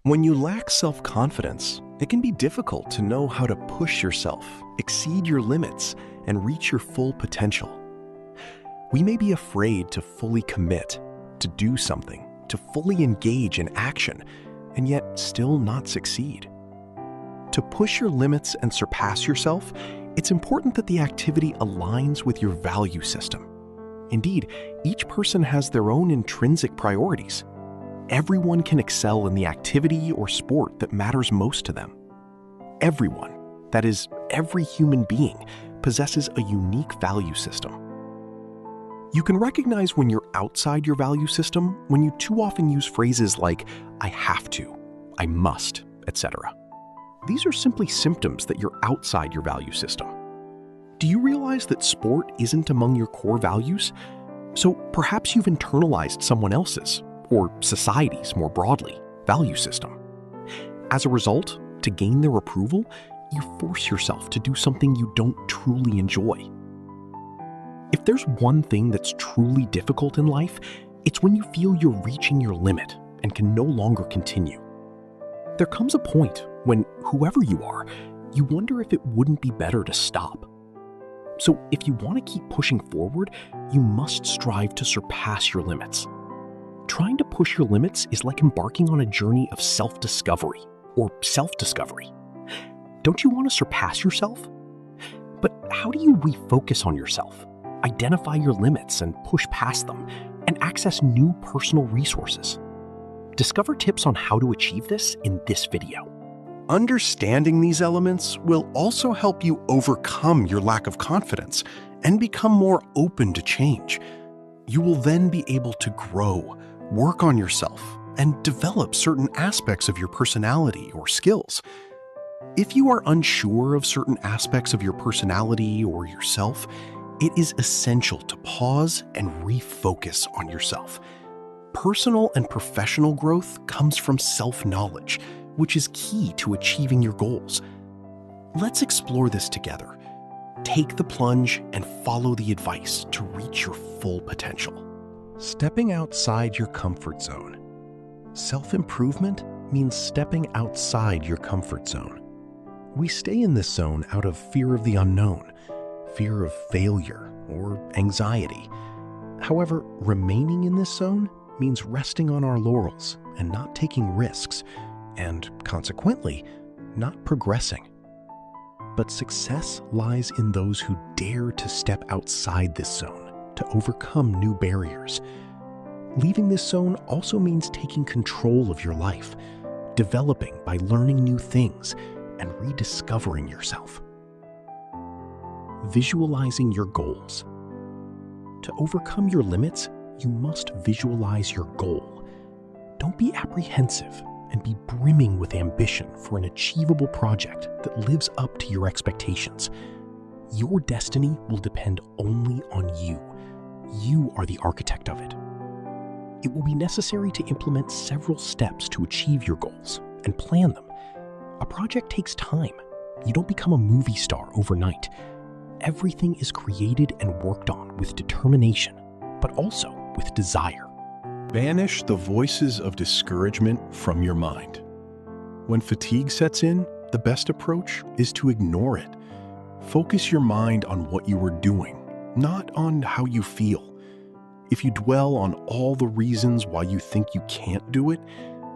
When you lack self-confidence, it can be difficult to know how to push yourself, exceed your limits, and reach your full potential. We may be afraid to fully commit, to do something, to fully engage in action, and yet still not succeed. To push your limits and surpass yourself, it's important that the activity aligns with your value system. Indeed, each person has their own intrinsic priorities. Everyone can excel in the activity or sport that matters most to them. Everyone, that is, every human being, possesses a unique value system. You can recognize when you're outside your value system when you too often use phrases like, I have to, I must, etc. These are simply symptoms that you're outside your value system. Do you realize that sport isn't among your core values? So perhaps you've internalized someone else's, or society's more broadly, value system. As a result, to gain their approval, you force yourself to do something you don't truly enjoy. If there's one thing that's truly difficult in life, it's when you feel you're reaching your limit and can no longer continue. There comes a point when, whoever you are, you wonder if it wouldn't be better to stop. So if you want to keep pushing forward, you must strive to surpass your limits. Trying to push your limits is like embarking on a journey of self-discovery or self-discovery. Don't you want to surpass yourself? But how do you refocus on yourself, identify your limits and push past them, and access new personal resources? Discover tips on how to achieve this in this video. Understanding these elements will also help you overcome your lack of confidence and become more open to change. You will then be able to grow, work on yourself, and develop certain aspects of your personality or skills. If you are unsure of certain aspects of your personality or yourself, it is essential to pause and refocus on yourself. Personal and professional growth comes from self-knowledge, which is key to achieving your goals. Let's explore this together. Take the plunge and follow the advice to reach your full potential. Stepping outside your comfort zone. Self-improvement means stepping outside your comfort zone. We stay in this zone out of fear of the unknown, fear of failure, or anxiety. However, remaining in this zone means resting on our laurels and not taking risks, and consequently, not progressing. But success lies in those who dare to step outside this zone to overcome new barriers. Leaving this zone also means taking control of your life, developing by learning new things, and rediscovering yourself. Visualizing your goals. To overcome your limits, you must visualize your goal. Don't be apprehensive and be brimming with ambition for an achievable project that lives up to your expectations. Your destiny will depend only on you. You are the architect of it. It will be necessary to implement several steps to achieve your goals and plan them. A project takes time. You don't become a movie star overnight. Everything is created and worked on with determination, but also with desire. Banish the voices of discouragement from your mind. When fatigue sets in, the best approach is to ignore it. Focus your mind on what you are doing, not on how you feel. If you dwell on all the reasons why you think you can't do it,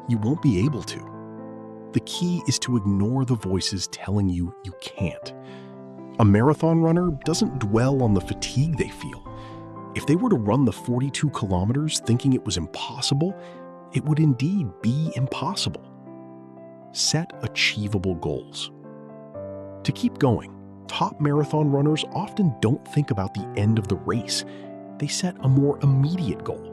you won't be able to. The key is to ignore the voices telling you you can't. A marathon runner doesn't dwell on the fatigue they feel. If they were to run the 42 kilometers thinking it was impossible, it would indeed be impossible. Set achievable goals. To keep going, top marathon runners often don't think about the end of the race. They set a more immediate goal.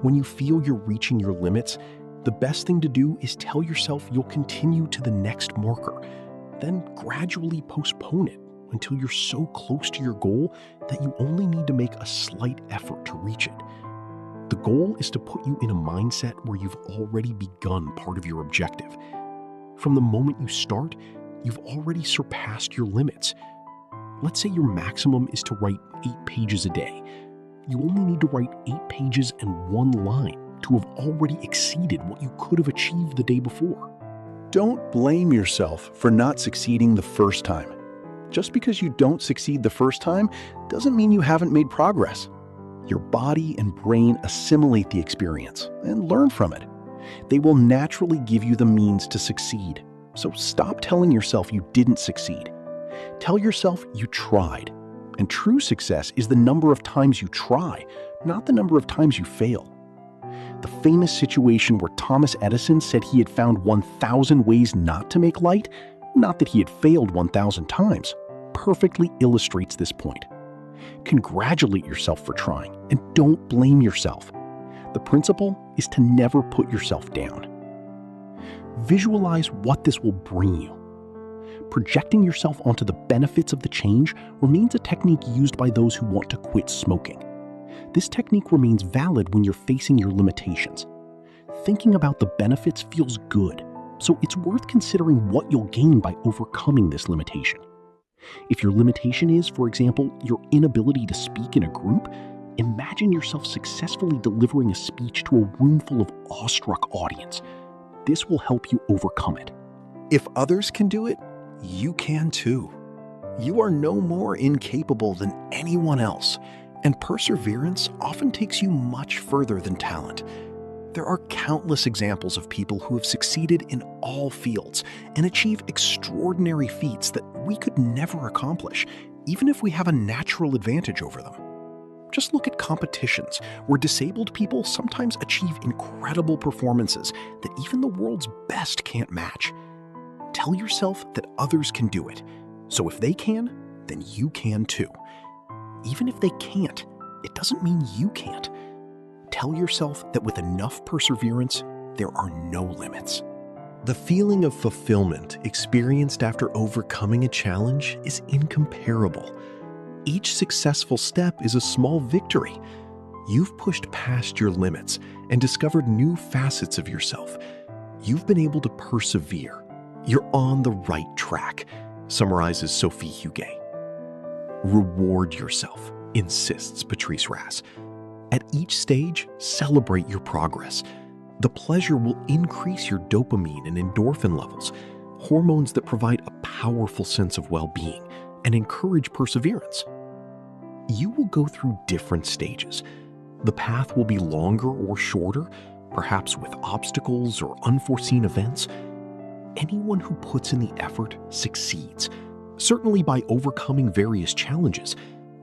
When you feel you're reaching your limits, the best thing to do is tell yourself you'll continue to the next marker, then gradually postpone it until you're so close to your goal that you only need to make a slight effort to reach it. The goal is to put you in a mindset where you've already begun part of your objective. From the moment you start, you've already surpassed your limits. Let's say your maximum is to write 8 pages a day. You only need to write 8 pages and 1 line to have already exceeded what you could have achieved the day before. Don't blame yourself for not succeeding the first time. Just because you don't succeed the first time doesn't mean you haven't made progress. Your body and brain assimilate the experience and learn from it. They will naturally give you the means to succeed. So stop telling yourself you didn't succeed. Tell yourself you tried. And true success is the number of times you try, not the number of times you fail. The famous situation where Thomas Edison said he had found 1,000 ways not to make light, not that he had failed 1,000 times, perfectly illustrates this point. Congratulate yourself for trying, and don't blame yourself. The principle is to never put yourself down. Visualize what this will bring you. Projecting yourself onto the benefits of the change remains a technique used by those who want to quit smoking. This technique remains valid when you're facing your limitations. Thinking about the benefits feels good, so it's worth considering what you'll gain by overcoming this limitation. If your limitation is, for example, your inability to speak in a group, imagine yourself successfully delivering a speech to a room full of awestruck audience. This will help you overcome it. If others can do it, you can too. You are no more incapable than anyone else, and perseverance often takes you much further than talent. There are countless examples of people who have succeeded in all fields and achieve extraordinary feats that we could never accomplish, even if we have a natural advantage over them. Just look at competitions where disabled people sometimes achieve incredible performances that even the world's best can't match. Tell yourself that others can do it, so if they can, then you can too. Even if they can't, it doesn't mean you can't. Tell yourself that with enough perseverance, there are no limits. The feeling of fulfillment experienced after overcoming a challenge is incomparable. Each successful step is a small victory. You've pushed past your limits and discovered new facets of yourself. You've been able to persevere. You're on the right track, summarizes Sophie Huguet. Reward yourself, insists Patrice Rass. At each stage, celebrate your progress. The pleasure will increase your dopamine and endorphin levels, hormones that provide a powerful sense of well-being and encourage perseverance. You will go through different stages. The path will be longer or shorter, perhaps with obstacles or unforeseen events. Anyone who puts in the effort succeeds, certainly by overcoming various challenges,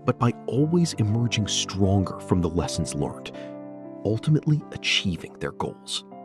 but by always emerging stronger from the lessons learned, ultimately achieving their goals.